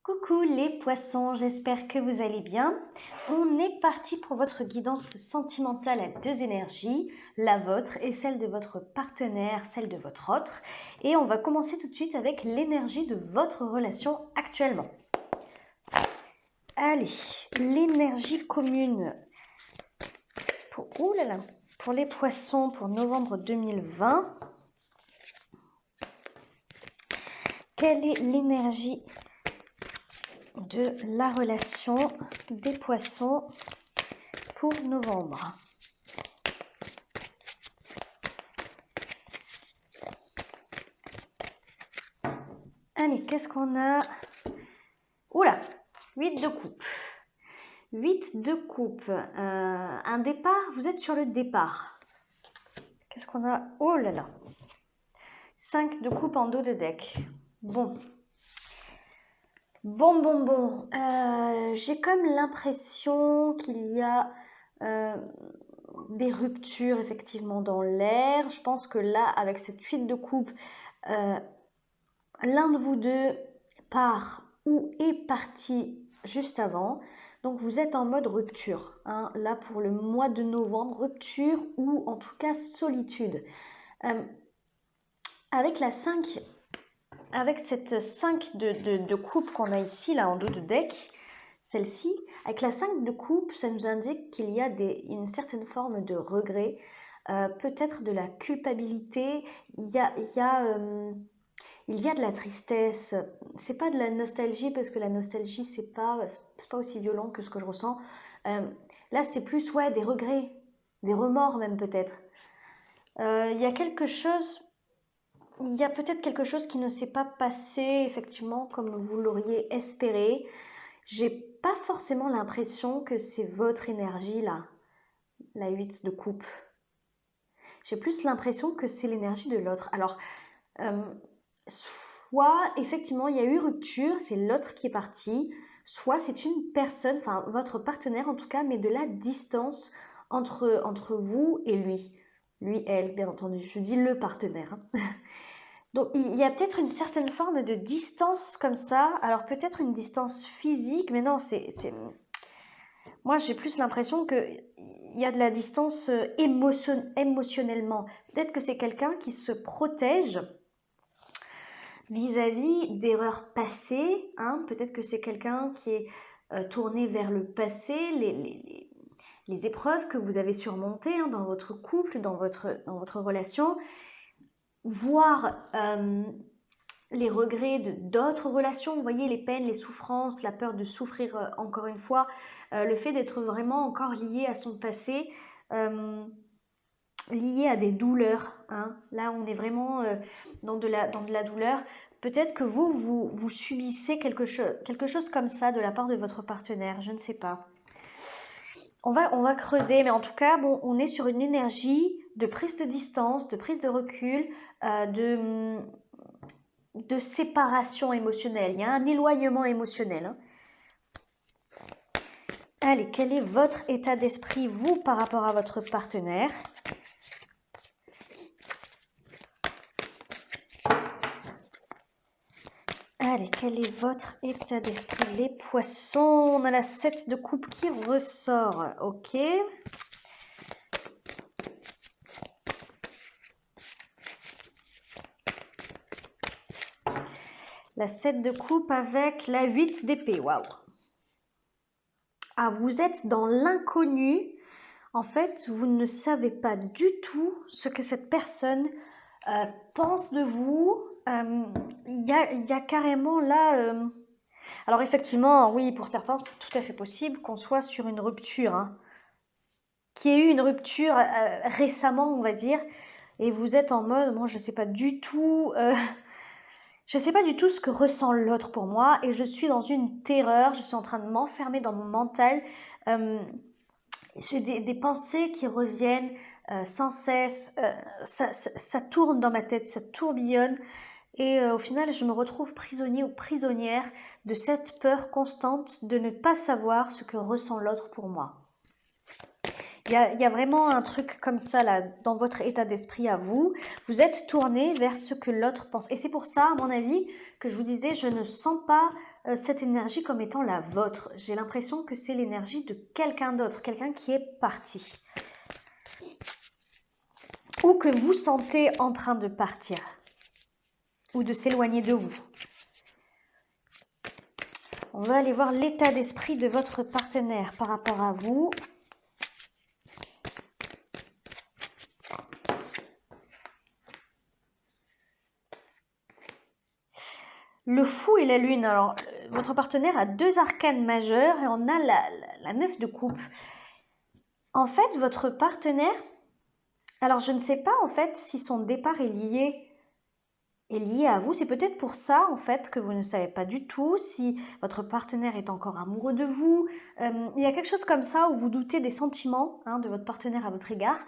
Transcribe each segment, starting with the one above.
Coucou les poissons, j'espère que vous allez bien. On est parti pour votre guidance sentimentale à deux énergies, la vôtre et celle de votre partenaire, celle de votre autre. Et on va commencer tout de suite avec l'énergie de votre relation actuellement. Allez, l'énergie commune pour les poissons pour novembre 2020. Quelle est l'énergie de la relation des poissons pour novembre? Allez, qu'est-ce qu'on a? Oula, 8 de coupe. 8 de coupe. Un départ, vous êtes sur le départ. Qu'est-ce qu'on a? Oh là là. 5 de coupe en dos de deck. Bon. Bon. J'ai comme l'impression qu'il y a des ruptures effectivement dans l'air. Je pense que là, avec cette 8 de coupe, l'un de vous deux part ou est parti juste avant. Donc vous êtes en mode rupture. Hein. Là pour le mois de novembre, rupture ou en tout cas solitude. Avec la 5, avec cette 5 de coupe qu'on a ici, là en dos de deck, celle-ci, avec la 5 de coupe, ça nous indique qu'il y a une certaine forme de regret, peut-être de la culpabilité, il y a de la tristesse. C'est pas de la nostalgie parce que la nostalgie c'est pas aussi violent que ce que je ressens. Là c'est plus des regrets, des remords même peut-être. Il y a peut-être quelque chose qui ne s'est pas passé effectivement comme vous l'auriez espéré. J'ai pas forcément l'impression que c'est votre énergie là, la 8 de coupe. J'ai plus l'impression que c'est l'énergie de l'autre. Alors, soit effectivement il y a eu rupture, c'est l'autre qui est parti, soit c'est une personne, enfin votre partenaire en tout cas, mais de la distance entre vous et lui. Lui, elle, bien entendu, je dis le partenaire. Hein. Donc il y a peut-être une certaine forme de distance comme ça, alors peut-être une distance physique, mais non, moi j'ai plus l'impression qu'il y a de la distance émotionnellement. Peut-être que c'est quelqu'un qui se protège vis-à-vis d'erreurs passées, hein. Peut-être que c'est quelqu'un qui est tourné vers le passé, les épreuves que vous avez surmontées hein, dans votre couple, dans votre relation, voire les regrets d'autres relations, vous voyez les peines, les souffrances, la peur de souffrir encore une fois, le fait d'être vraiment encore lié à son passé, lié à des douleurs. Hein. Là, on est vraiment dans de la douleur. Peut-être que vous subissez quelque chose comme ça de la part de votre partenaire, je ne sais pas. On va creuser, mais en tout cas, bon, on est sur une énergie de prise de distance, de prise de recul, de séparation émotionnelle. Il y a un éloignement émotionnel. Hein. Allez, quel est votre état d'esprit, vous, par rapport à votre partenaire ? Allez, quel est votre état d'esprit, les poissons? On a la 7 de coupe qui ressort. Ok. La 7 de coupe avec la 8 d'épée. Waouh. Ah, vous êtes dans l'inconnu. En fait, vous ne savez pas du tout ce que cette personne pense de vous. Il y a carrément là... Alors effectivement, oui, pour certains, c'est tout à fait possible qu'on soit sur une rupture. Hein, qu'il y ait eu une rupture récemment, on va dire. Et vous êtes en mode, moi, je ne sais pas du tout... je ne sais pas du tout ce que ressent l'autre pour moi. Et je suis dans une terreur. Je suis en train de m'enfermer dans mon mental. J'ai des pensées qui reviennent sans cesse, ça tourne dans ma tête, ça tourbillonne et au final je me retrouve prisonnier ou prisonnière de cette peur constante de ne pas savoir ce que ressent l'autre pour moi. Il y a vraiment un truc comme ça là dans votre état d'esprit à vous. Vous êtes tourné vers ce que l'autre pense. Et c'est pour ça, à mon avis, que je vous disais, je ne sens pas cette énergie comme étant la vôtre. J'ai l'impression que c'est l'énergie de quelqu'un d'autre, quelqu'un qui est parti. Ou que vous sentez en train de partir. Ou de s'éloigner de vous. On va aller voir l'état d'esprit de votre partenaire par rapport à vous. Le fou et la lune. Alors, votre partenaire a 2 arcanes majeurs et on a la 9 de coupe. En fait, votre partenaire... Alors, je ne sais pas en fait si son départ est lié à vous. C'est peut-être pour ça en fait que vous ne savez pas du tout si votre partenaire est encore amoureux de vous. Il y a quelque chose comme ça où vous doutez des sentiments de votre partenaire à votre égard.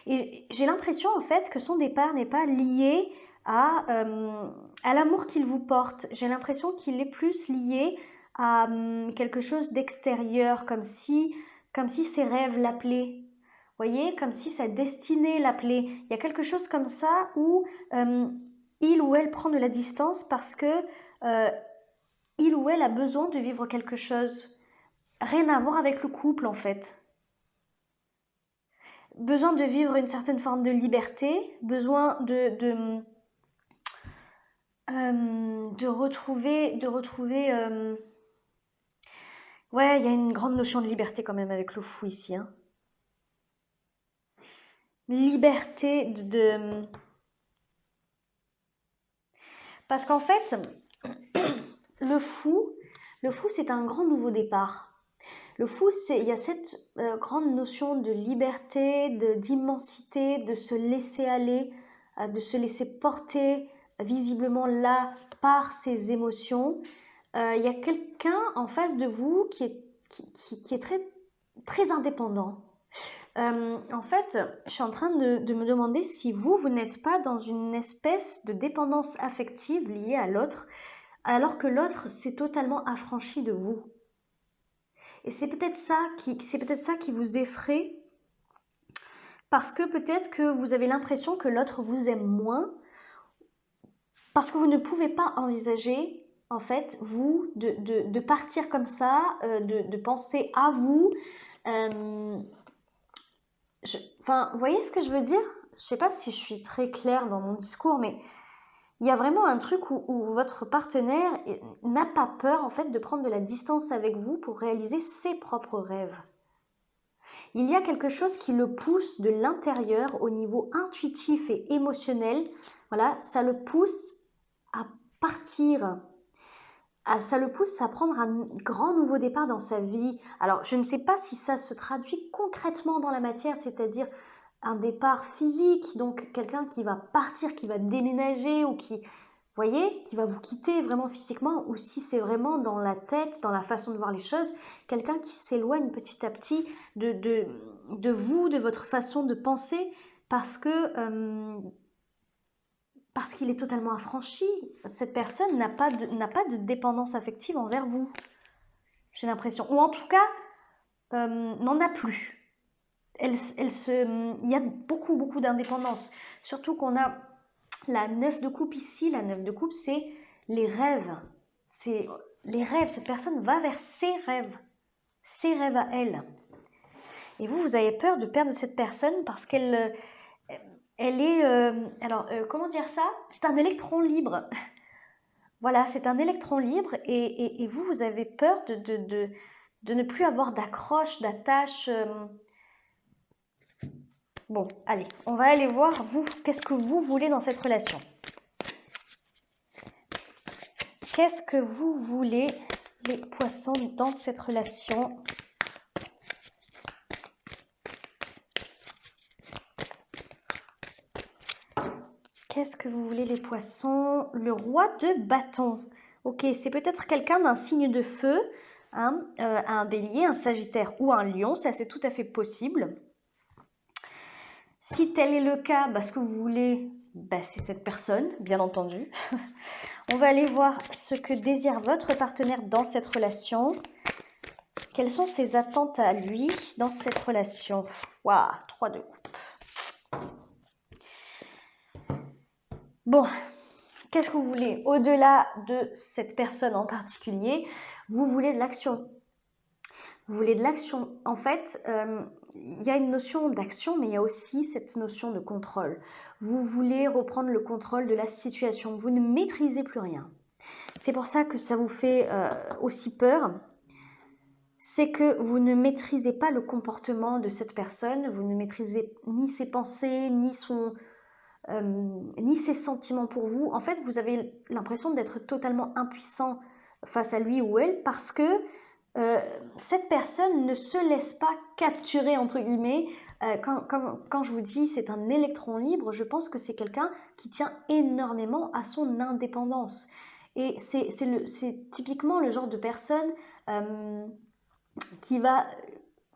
Et j'ai l'impression en fait que son départ n'est pas lié à l'amour qu'il vous porte. J'ai l'impression qu'il est plus lié à quelque chose d'extérieur, comme si ses rêves l'appelaient. Vous voyez, comme si sa destinée l'appelait. Il y a quelque chose comme ça où il ou elle prend de la distance parce que il ou elle a besoin de vivre quelque chose. Rien à voir avec le couple en fait. Besoin de vivre une certaine forme de liberté, besoin de retrouver... Ouais, il y a une grande notion de liberté quand même avec le fou ici. Liberté Parce qu'en fait, le fou c'est un grand nouveau départ. Le fou, il y a cette grande notion de liberté, d'immensité, de se laisser aller, de se laisser porter visiblement là par ses émotions. Il y a quelqu'un en face de vous qui est très, très indépendant. En fait, je suis en train de me demander si vous n'êtes pas dans une espèce de dépendance affective liée à l'autre, alors que l'autre s'est totalement affranchi de vous. Et c'est peut-être ça qui vous effraie, parce que peut-être que vous avez l'impression que l'autre vous aime moins, parce que vous ne pouvez pas envisager, en fait, vous, de partir comme ça, de penser à vous. Enfin, vous voyez ce que je veux dire? Je ne sais pas si je suis très claire dans mon discours, mais il y a vraiment un truc où votre partenaire n'a pas peur, en fait, de prendre de la distance avec vous pour réaliser ses propres rêves. Il y a quelque chose qui le pousse de l'intérieur au niveau intuitif et émotionnel. Voilà, ça le pousse à partir. Ça le pousse à prendre un grand nouveau départ dans sa vie. Alors, je ne sais pas si ça se traduit concrètement dans la matière, c'est-à-dire un départ physique, donc quelqu'un qui va partir, qui va déménager ou qui, vous voyez, qui va vous quitter vraiment physiquement, ou si c'est vraiment dans la tête, dans la façon de voir les choses, quelqu'un qui s'éloigne petit à petit de vous, de votre façon de penser, parce qu'il est totalement affranchi. Cette personne n'a pas de dépendance affective envers vous, j'ai l'impression. Ou en tout cas, n'en a plus. Il y a beaucoup d'indépendance. Surtout qu'on a la 9 de coupe ici. La 9 de coupe, c'est les rêves. C'est les rêves. Cette personne va vers ses rêves à elle. Et vous avez peur de perdre cette personne parce qu'elle est... comment dire ça? C'est un électron libre. Voilà, c'est un électron libre et vous avez peur de ne plus avoir d'accroche, d'attache. Bon, allez, on va aller voir, vous, qu'est-ce que vous voulez dans cette relation? Qu'est-ce que vous voulez, les poissons, dans cette relation? Qu'est-ce que vous voulez, les poissons? Le roi de bâton. Ok, c'est peut-être quelqu'un d'un signe de feu, un bélier, un sagittaire ou un lion, ça c'est tout à fait possible. Si tel est le cas, ce que vous voulez, c'est cette personne, bien entendu. On va aller voir ce que désire votre partenaire dans cette relation. Quelles sont ses attentes à lui dans cette relation? Waouh, 3 de coupe. Bon, qu'est-ce que vous voulez? Au-delà de cette personne en particulier, vous voulez de l'action. Vous voulez de l'action. En fait, il y a une notion d'action, mais il y a aussi cette notion de contrôle. Vous voulez reprendre le contrôle de la situation. Vous ne maîtrisez plus rien. C'est pour ça que ça vous fait aussi peur. C'est que vous ne maîtrisez pas le comportement de cette personne. Vous ne maîtrisez ni ses pensées, ni ses sentiments pour vous. En fait, vous avez l'impression d'être totalement impuissant face à lui ou elle parce que cette personne ne se laisse pas capturer, entre guillemets. Quand je vous dis c'est un électron libre, je pense que c'est quelqu'un qui tient énormément à son indépendance. Et c'est typiquement le genre de personne qui va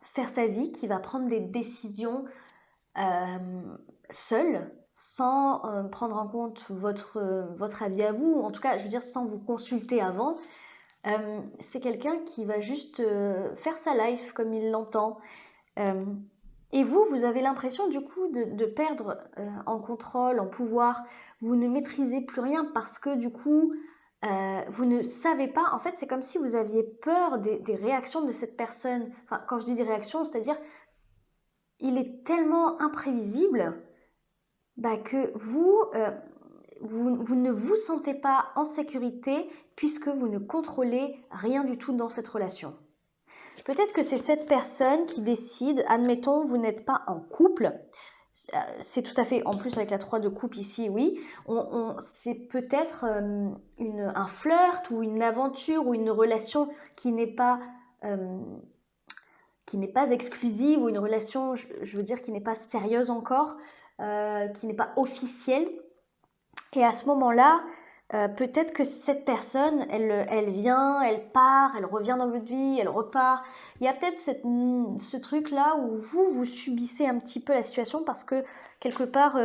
faire sa vie, qui va prendre des décisions seule, sans prendre en compte votre avis à vous, en tout cas, je veux dire, sans vous consulter avant. C'est quelqu'un qui va juste faire sa life comme il l'entend. Et vous avez l'impression du coup de perdre en contrôle, en pouvoir. Vous ne maîtrisez plus rien parce que du coup, vous ne savez pas. En fait, c'est comme si vous aviez peur des réactions de cette personne. Enfin, quand je dis des réactions, c'est-à-dire, il est tellement imprévisible que vous ne vous sentez pas en sécurité puisque vous ne contrôlez rien du tout dans cette relation. Peut-être que c'est cette personne qui décide, admettons, vous n'êtes pas en couple, c'est tout à fait, en plus avec la 3 de coupe ici, oui, c'est peut-être un flirt ou une aventure ou une relation qui n'est pas exclusive ou une relation, je veux dire, qui n'est pas sérieuse encore, qui n'est pas officielle. Et à ce moment-là, peut-être que cette personne, elle vient, elle part, elle revient dans votre vie, elle repart. Il y a peut-être ce truc-là où vous subissez un petit peu la situation parce que quelque part,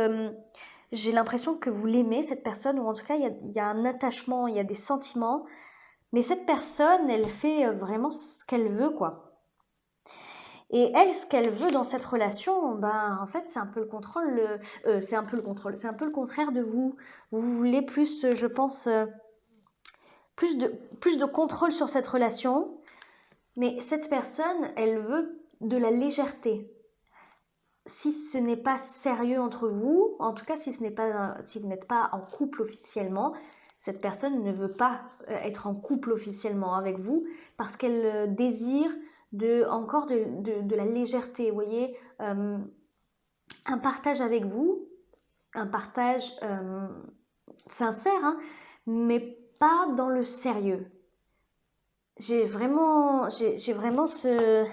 j'ai l'impression que vous l'aimez, cette personne, ou en tout cas, il y a un attachement, il y a des sentiments. Mais cette personne, elle fait vraiment ce qu'elle veut, quoi. Et elle, ce qu'elle veut dans cette relation, en fait, c'est un peu le contrôle, c'est un peu le contraire de vous. Vous voulez plus, je pense, plus de contrôle sur cette relation, mais cette personne, elle veut de la légèreté. Si ce n'est pas sérieux entre vous, en tout cas si vous n'êtes pas en couple officiellement, cette personne ne veut pas être en couple officiellement avec vous parce qu'elle désire encore de la légèreté, vous voyez, un partage avec vous, un partage sincère, hein, mais pas dans le sérieux. J'ai vraiment ce...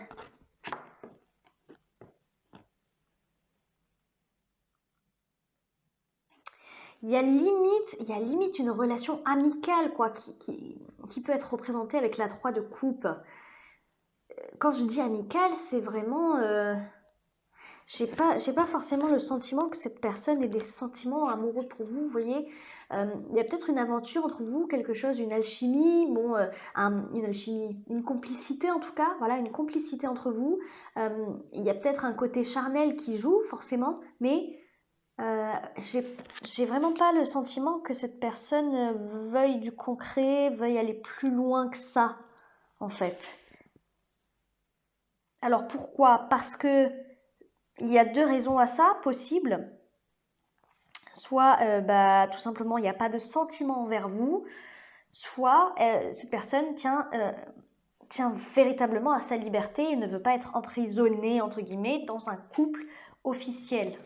Il y a limite une relation amicale, quoi, qui peut être représentée avec la 3 de coupe. Quand je dis amicale, c'est vraiment... j'ai pas forcément le sentiment que cette personne ait des sentiments amoureux pour vous, vous voyez. Il y a peut-être une aventure entre vous, quelque chose, une alchimie, une alchimie, une complicité en tout cas, voilà, une complicité entre vous. Il y a peut-être un côté charnel qui joue, forcément, mais j'ai vraiment pas le sentiment que cette personne veuille du concret, veuille aller plus loin que ça, en fait. Alors pourquoi? Parce que il y a 2 raisons à ça possibles. Soit tout simplement il n'y a pas de sentiment envers vous, soit cette personne tient véritablement à sa liberté et ne veut pas être emprisonnée, entre guillemets, dans un couple officiel.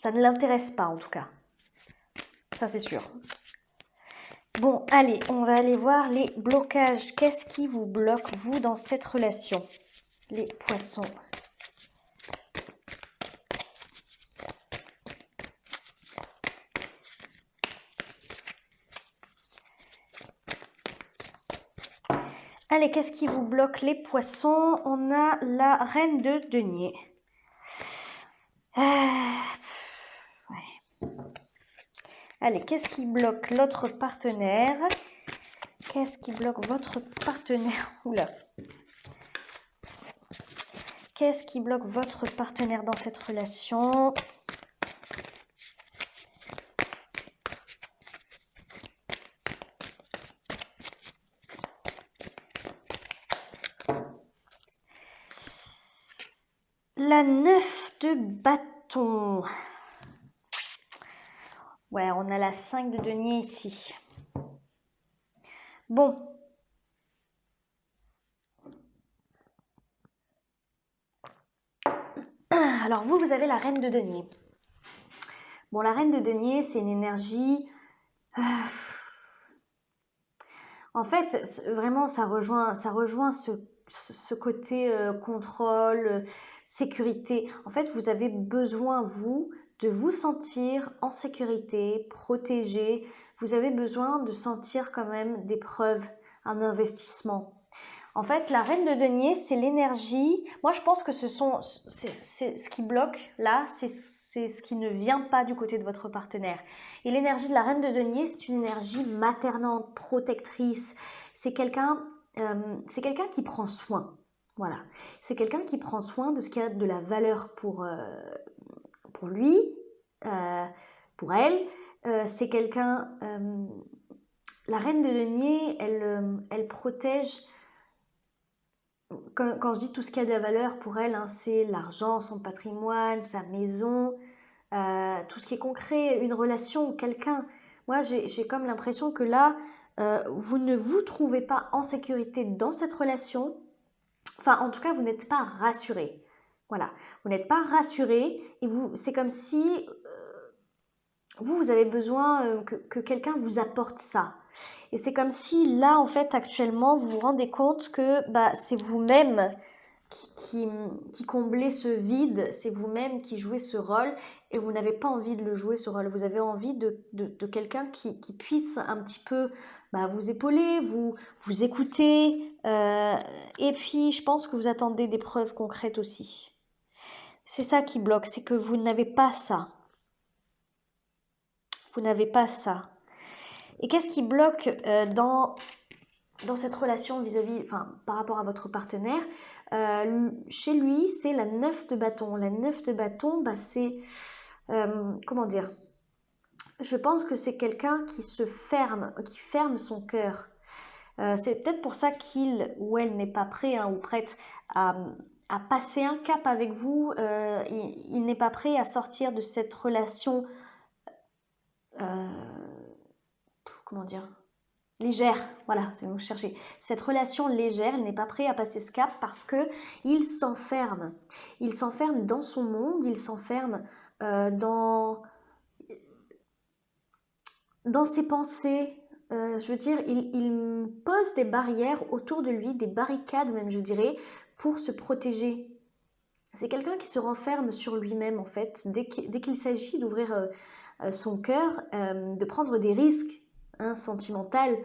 Ça ne l'intéresse pas en tout cas. Ça c'est sûr. Bon, allez, on va aller voir les blocages. Qu'est-ce qui vous bloque, vous, dans cette relation? Les poissons. Allez, qu'est-ce qui vous bloque, les poissons? On a la reine de denier. Ouais. Allez, qu'est-ce qui bloque l'autre partenaire? Qu'est-ce qui bloque votre partenaire? Oula. Qu'est-ce qui bloque votre partenaire dans cette relation? La 9 de bâton. Ouais, on a la 5 de denier ici. Bon. Alors vous avez la reine de denier. Bon, la reine de denier, c'est une énergie... En fait, vraiment, ça rejoint ce côté contrôle, sécurité. En fait, vous avez besoin, vous, de vous sentir en sécurité, protégé. Vous avez besoin de sentir quand même des preuves, un investissement. En fait, la reine de denier, c'est l'énergie. Moi, je pense que c'est ce qui bloque là, c'est ce qui ne vient pas du côté de votre partenaire. Et l'énergie de la reine de denier, c'est une énergie maternante, protectrice. C'est quelqu'un qui prend soin. Voilà. C'est quelqu'un qui prend soin de ce qui a de la valeur pour lui, pour elle. C'est quelqu'un... la reine de denier, elle protège... Quand je dis tout ce qui a de la valeur pour elle, hein, c'est l'argent, son patrimoine, sa maison, tout ce qui est concret, une relation, quelqu'un. Moi, j'ai comme l'impression que là, vous ne vous trouvez pas en sécurité dans cette relation. Enfin, en tout cas, vous n'êtes pas rassuré. Voilà, vous n'êtes pas rassuré et c'est comme si vous avez besoin que quelqu'un vous apporte ça. Et c'est comme si là, en fait, actuellement, vous vous rendez compte que c'est vous-même qui comblez ce vide, c'est vous-même qui jouez ce rôle et vous n'avez pas envie de le jouer, ce rôle. Vous avez envie de quelqu'un qui puisse un petit peu vous épauler, vous écouter. Et puis, je pense que vous attendez des preuves concrètes aussi. C'est ça qui bloque, c'est que vous n'avez pas ça. Vous n'avez pas ça. Et qu'est-ce qui bloque dans cette relation par rapport à votre partenaire? Chez lui, c'est la 9 de bâton. La 9 de bâton, c'est... comment dire? Je pense que c'est quelqu'un qui ferme son cœur. C'est peut-être pour ça qu'il ou elle n'est pas prêt ou prête à passer un cap avec vous. Il n'est pas prêt à sortir de cette relation... comment dire, légère, voilà, c'est le mot que je cherchais. Cette relation légère, il n'est pas prêt à passer ce cap parce que il s'enferme. Il s'enferme dans son monde, il s'enferme dans ses pensées. Je veux dire, il pose des barrières autour de lui, des barricades même, je dirais, pour se protéger. C'est quelqu'un qui se renferme sur lui-même, en fait, dès qu'il s'agit d'ouvrir son cœur, de prendre des risques sentimentaux,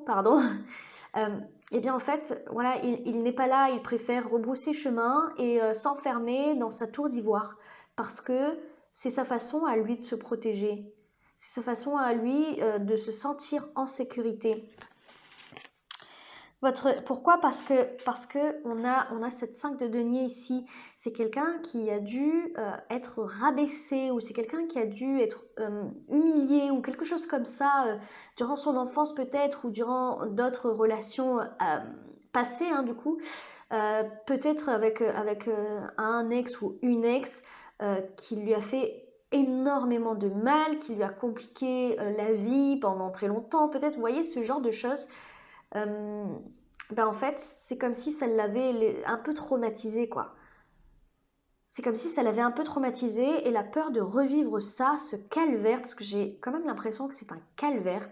pardon. Et bien en fait, voilà, il n'est pas là, il préfère rebrousser chemin et s'enfermer dans sa tour d'ivoire parce que c'est sa façon à lui de se protéger, c'est sa façon à lui de se sentir en sécurité. Pourquoi? Parce que on a cette 5 de denier ici. C'est quelqu'un qui a dû être rabaissé ou c'est quelqu'un qui a dû être humilié ou quelque chose comme ça durant son enfance peut-être ou durant d'autres relations passées du coup. Peut-être avec un ex ou une ex qui lui a fait énormément de mal, qui lui a compliqué la vie pendant très longtemps. Peut-être, vous voyez, ce genre de choses. En fait, c'est comme si ça l'avait un peu traumatisé, quoi. C'est comme si ça l'avait un peu traumatisé et la peur de revivre ça, ce calvaire, parce que j'ai quand même l'impression que c'est un calvaire,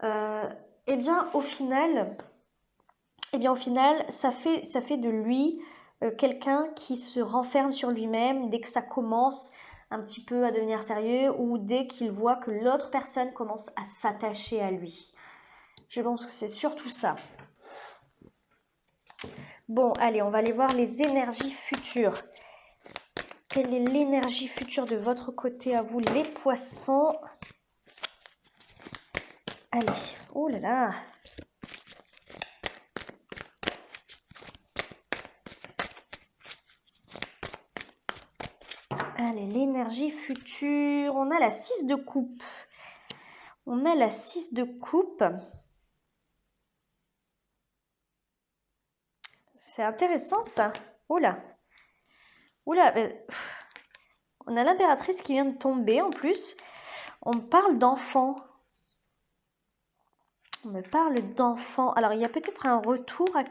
eh bien, au final, ça fait de lui quelqu'un qui se renferme sur lui-même dès que ça commence un petit peu à devenir sérieux ou dès qu'il voit que l'autre personne commence à s'attacher à lui. Je pense que c'est surtout ça. Bon, allez, on va aller voir les énergies futures. Quelle est l'énergie future de votre côté à vous, les poissons? Allez, Oh là là. Allez, l'énergie future. On a la 6 de coupe. On a la 6 de coupe. C'est intéressant ça. Oula. Oula. On a l'impératrice qui vient de tomber en plus. On parle d'enfant. On me parle d'enfant. Alors, il y a peut-être un retour à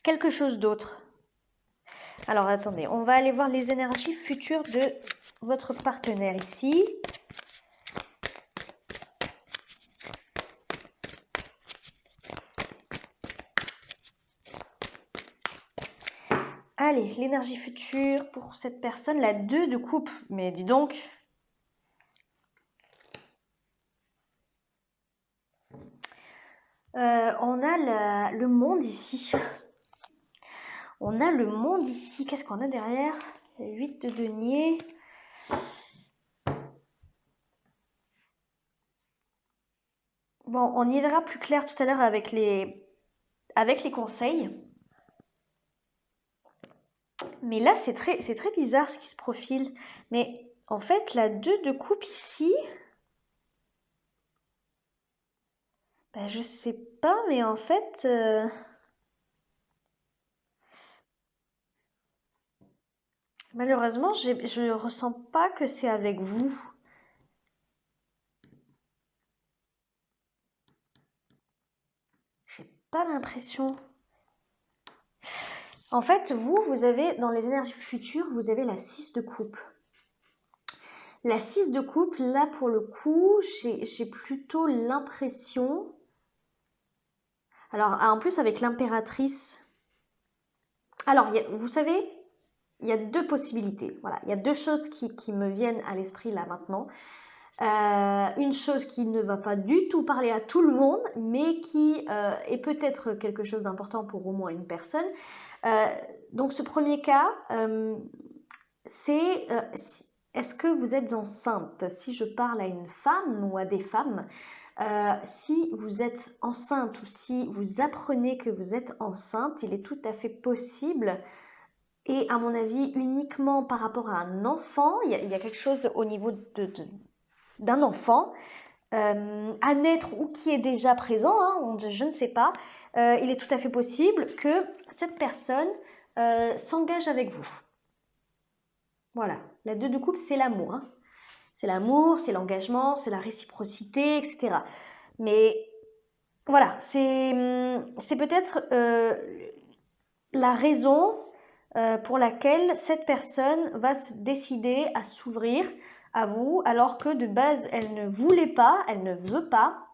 quelque chose d'autre. Alors, attendez. On va aller voir les énergies futures de votre partenaire ici. Allez, l'énergie future pour cette personne, la 2 de coupe. Mais dis donc. On a le monde ici. On a le monde ici. Qu'est-ce qu'on a derrière? 8 de denier. Bon, on y verra plus clair tout à l'heure avec les conseils. Mais là, c'est très bizarre ce qui se profile. Mais en fait, la 2 de coupe ici... Ben, je sais pas, mais en fait... malheureusement, je ne ressens pas que c'est avec vous. J'ai pas l'impression. En fait, vous avez, dans les énergies futures, vous avez la 6 de coupe. La 6 de coupe, là, pour le coup, j'ai plutôt l'impression... Alors, en plus, avec l'impératrice... Alors, vous savez, il y a deux possibilités. Voilà, il y a deux choses qui me viennent à l'esprit là maintenant. Une chose qui ne va pas du tout parler à tout le monde, mais qui est peut-être quelque chose d'important pour au moins une personne. Donc ce premier cas, c'est est-ce que vous êtes enceinte? Si je parle à une femme ou à des femmes, si vous êtes enceinte ou si vous apprenez que vous êtes enceinte, il est tout à fait possible, et à mon avis uniquement par rapport à un enfant, il y a quelque chose au niveau d'un enfant à naître ou qui est déjà présent, hein, je ne sais pas, il est tout à fait possible que cette personne s'engage avec vous. Voilà, la 2 de coupe, c'est l'amour. Hein. C'est l'amour, c'est l'engagement, c'est la réciprocité, etc. Mais voilà, c'est peut-être la raison pour laquelle cette personne va se décider à s'ouvrir à vous, alors que de base, elle ne voulait pas, elle ne veut pas.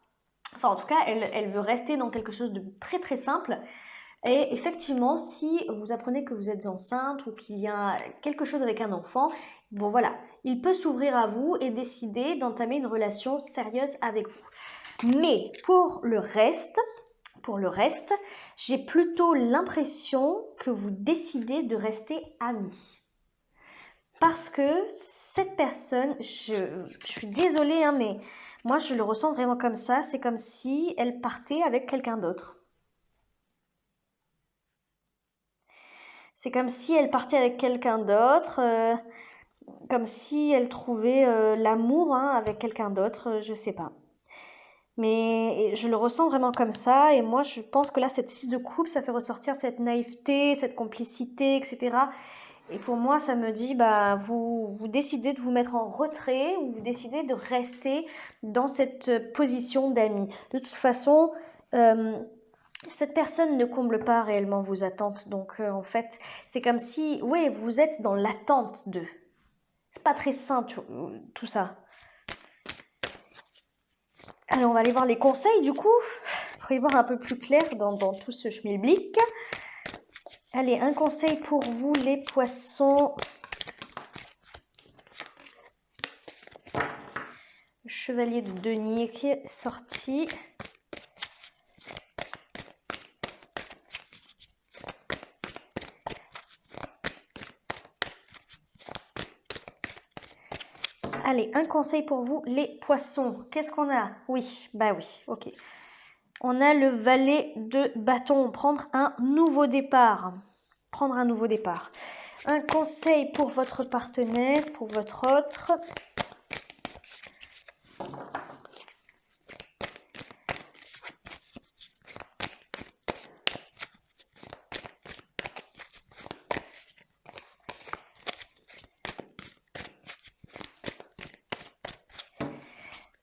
Enfin, en tout cas, elle veut rester dans quelque chose de très très simple. Et effectivement, si vous apprenez que vous êtes enceinte ou qu'il y a quelque chose avec un enfant, bon voilà, il peut s'ouvrir à vous et décider d'entamer une relation sérieuse avec vous. Mais pour le reste, j'ai plutôt l'impression que vous décidez de rester amis. Parce que cette personne, je suis désolée, hein, mais moi je le ressens vraiment comme ça, c'est comme si elle partait avec quelqu'un d'autre. C'est comme si elle partait avec quelqu'un d'autre, comme si elle trouvait l'amour hein, avec quelqu'un d'autre, je sais pas. Mais je le ressens vraiment comme ça, et moi je pense que là, cette 6 de coupe, ça fait ressortir cette naïveté, cette complicité, etc. Et pour moi, ça me dit, bah, vous décidez de vous mettre en retrait, ou vous décidez de rester dans cette position d'amis. De toute façon, cette personne ne comble pas réellement vos attentes. Donc, en fait, c'est comme si, ouais, vous êtes dans l'attente d'eux. C'est pas très sain, tout ça. Alors, on va aller voir les conseils, du coup, pour y voir un peu plus clair dans tout ce schmilblick. Allez, un conseil pour vous, les poissons. Le chevalier de denier qui est sorti. Allez, un conseil pour vous, les poissons. Qu'est-ce qu'on a? Oui, bah oui, ok. on a le valet de bâton, prendre un nouveau départ. Prendre un nouveau départ. Un conseil pour votre partenaire, pour votre autre.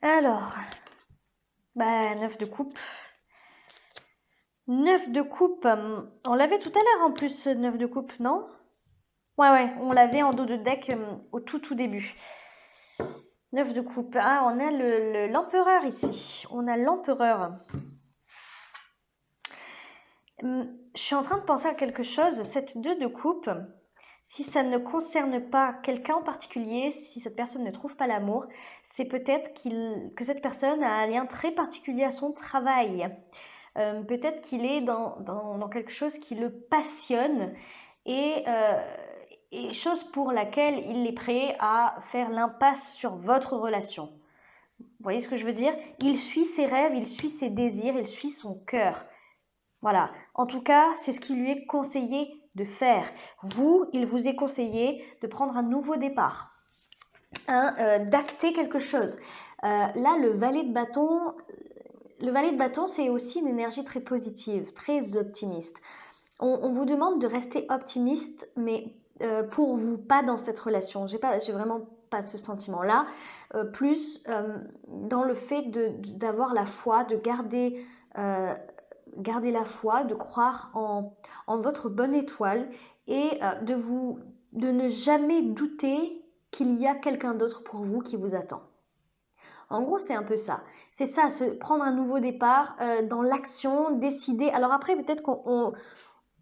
Alors, 9 de coupe. 9 de coupe, on l'avait tout à l'heure en plus, 9 de coupe, non? Ouais, on l'avait en dos de deck au tout début. 9 de coupe. Ah, on a l'empereur ici. On a l'empereur. Je suis en train de penser à quelque chose. Cette 2 de coupe, si ça ne concerne pas quelqu'un en particulier, si cette personne ne trouve pas l'amour, c'est peut-être que cette personne a un lien très particulier à son travail. Peut-être qu'il est dans quelque chose qui le passionne et chose pour laquelle il est prêt à faire l'impasse sur votre relation. Vous voyez ce que je veux dire? Il suit ses rêves, il suit ses désirs, il suit son cœur. Voilà. En tout cas, c'est ce qui lui est conseillé de faire. Vous, il vous est conseillé de prendre un nouveau départ, d'acter quelque chose. Là, le valet de bâton, c'est aussi une énergie très positive, très optimiste. On vous demande de rester optimiste, mais pour vous, pas dans cette relation. J'ai vraiment pas ce sentiment-là. Plus dans le fait d'avoir la foi, de garder la foi, de croire en votre bonne étoile et de ne jamais douter qu'il y a quelqu'un d'autre pour vous qui vous attend. En gros, c'est un peu ça. C'est ça, prendre un nouveau départ dans l'action, décider. Alors après, peut-être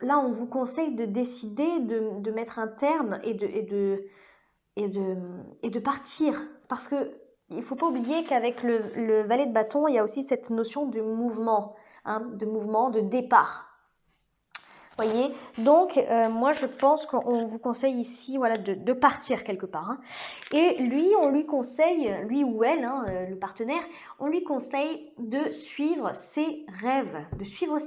là, on vous conseille de décider de mettre un terme et de partir. Parce que il ne faut pas oublier qu'avec le valet de bâton, il y a aussi cette notion de mouvement, de départ. Voyez, donc moi je pense qu'on vous conseille ici de partir quelque part. Et lui, on lui conseille, lui ou elle, le partenaire, on lui conseille de suivre ses rêves, de suivre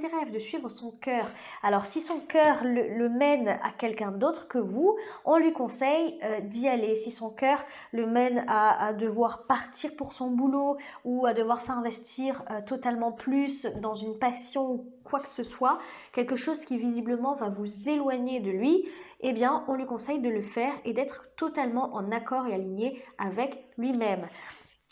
son cœur. Alors si son cœur le mène à quelqu'un d'autre que vous, on lui conseille d'y aller. Si son cœur le mène à devoir partir pour son boulot ou à devoir s'investir totalement plus dans une passion ou quoi que ce soit, quelque chose qui visiblement va vous éloigner de lui, eh bien on lui conseille de le faire et d'être totalement en accord et aligné avec lui-même.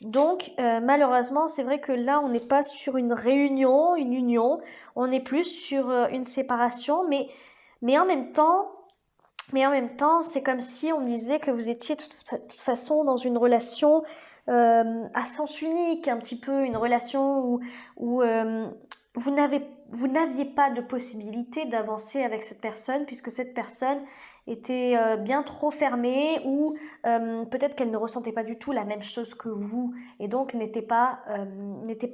Donc malheureusement c'est vrai que là on n'est pas sur une réunion, une union, on est plus sur une séparation, mais en même temps c'est comme si on disait que vous étiez de toute façon dans une relation à sens unique, un petit peu une relation où vous n'aviez pas de possibilité d'avancer avec cette personne puisque cette personne était bien trop fermée ou peut-être qu'elle ne ressentait pas du tout la même chose que vous et donc n'était pas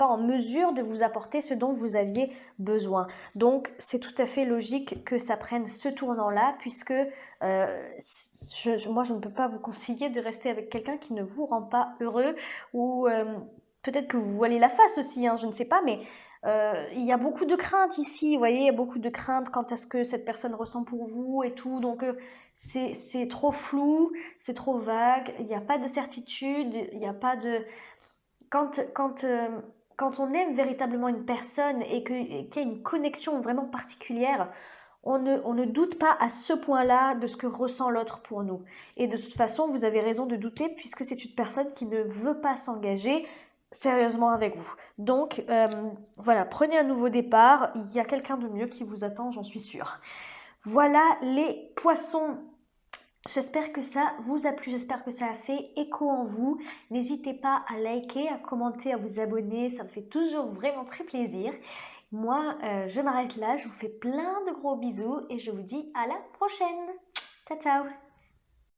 en mesure de vous apporter ce dont vous aviez besoin. Donc c'est tout à fait logique que ça prenne ce tournant-là puisque moi je ne peux pas vous conseiller de rester avec quelqu'un qui ne vous rend pas heureux ou peut-être que vous voilez la face aussi, je ne sais pas, mais il y a beaucoup de craintes ici, vous voyez, il y a beaucoup de craintes quant à ce que cette personne ressent pour vous et tout, donc c'est trop flou, c'est trop vague, il n'y a pas de certitude, il n'y a pas de... Quand on aime véritablement une personne et qu'il y a une connexion vraiment particulière, on ne doute pas à ce point-là de ce que ressent l'autre pour nous. Et de toute façon, vous avez raison de douter puisque c'est une personne qui ne veut pas s'engager sérieusement avec vous. Donc voilà, prenez un nouveau départ, il y a quelqu'un de mieux qui vous attend, j'en suis sûre. Voilà les poissons. J'espère que ça vous a plu, j'espère que ça a fait écho en vous. N'hésitez pas à liker, à commenter, à vous abonner, ça me fait toujours vraiment très plaisir. Moi, je m'arrête là, je vous fais plein de gros bisous et je vous dis à la prochaine. Ciao, ciao!